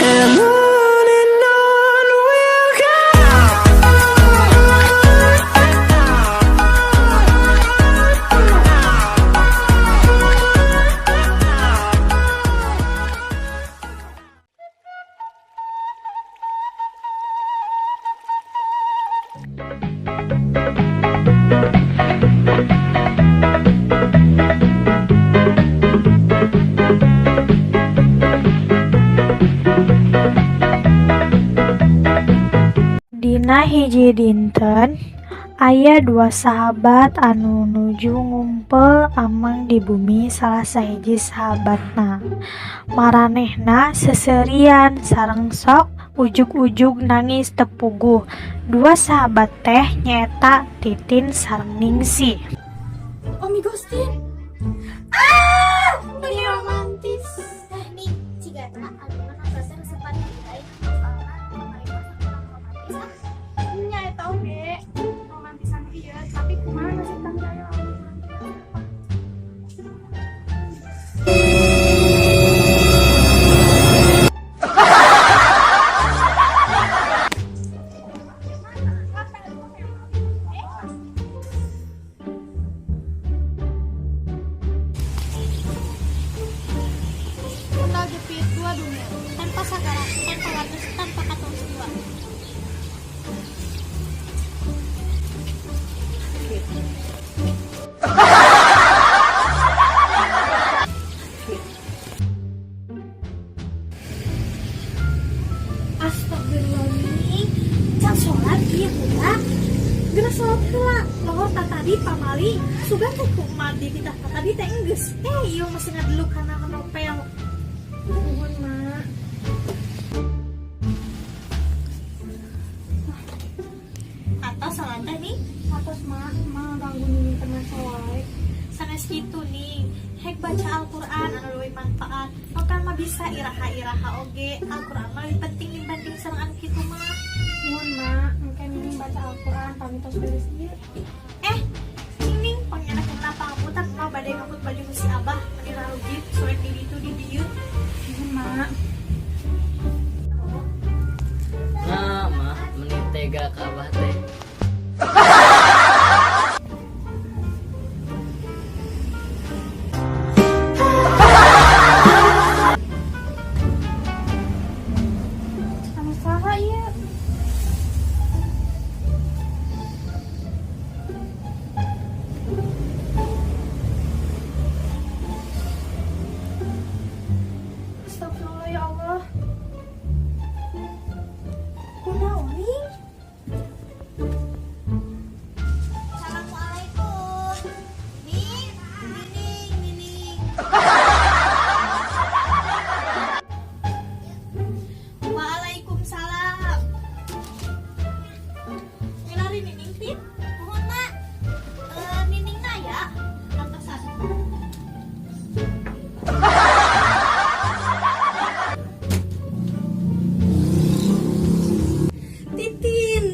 And on we'll go. Dina hiji dinten aya dua sahabat anu nuju ngumpul amang di bumi salah sahiji sahabatna. Maranehna seserian sareng sok ujug-ujug nangis tepuguh. Dua sahabat teh nyaeta Titin sareng Ningsih. Omi Gostin. Ini romantis. Nih, ciga tak anu nafasnya sepan lain soalna kemarin kurang romantis. Nya eta oge romantisan ieu, tapi kumaha sih tang daya Tunda jepit dua dunia, tanpa sagara, tanpa batas, tanpa katong semua. Astagfirullahaladzim, can sholat ieu heula. Geuna sholat heula, lohor tadi pamali, sugan tuh mandi di tadi teh enggeus. Ieu masih ngadelu kana nopel. Nuhun, Mak. Atos salat teh nih. Atos, Mak. Ganggu nih teman wae. Sanes kitu nih. Hek baca Al-Qur'an anu leuwih manfaat. Okan mah bisa iraha-iraha oge. Al-Qur'an mah lebih penting dibanding sareng anu kitu mah. Nuhun, Mak. Engke nih baca Al-Qur'an pamitos beres ieu. Ning pangeran kenapa ngaputak mah bade ngaput baju si Abah menira rugi surat di ditu di dieu. Nuhun, Mak. Nah, mah menit tega ka Abah teh. Anu saha ieu? Astagfirullah ya Allah. Kunaon nih? Assalamualaikum. Nining. Waalaikumsalam. Milari Nining, Pin. Mohon, Mak. Nining naya. Antosan. Titin.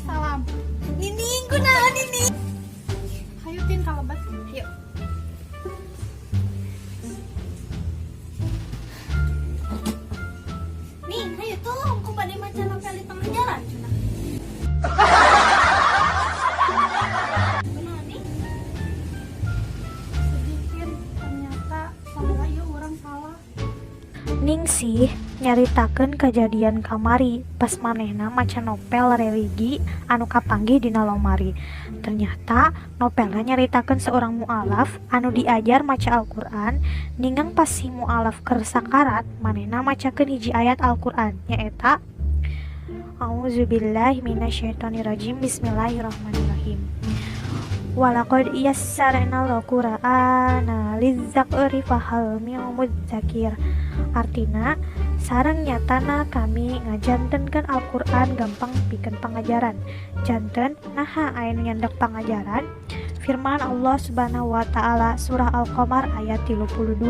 Salam. Nining, kunaon Nining? Hayu Tin kalabat. Hayu. Ning, hayu tuh, ku bade maca novel di tengah jalan cenah. Kunaon nih? Sedikit ternyata salah ieu urang salah. Ningsih nyaritakeun kajadian kamari pas manehna maca novel religi anu kapanggih dina lomari. Ternyata novelna nyaritakeun seorang mualaf anu diajar maca Al-Qur'an, ningang pas si mualaf keur sakarat manehna macakeun hiji ayat Al-Qur'an nyaeta A'udzubillahi minasyaitonirrajim. Bismillahirrahmanirrahim. Walaqad yassarnal Qur'ana lizzakri fahal min mudzakir. Artina sareng nyatana kami ngajantenkeun Al-Qur'an gampang pikeun pangajaran. Janten naha aya nu nyandak pangajaran. Firman Allah Subhanahu wa taala surah Al-Qamar ayat 32.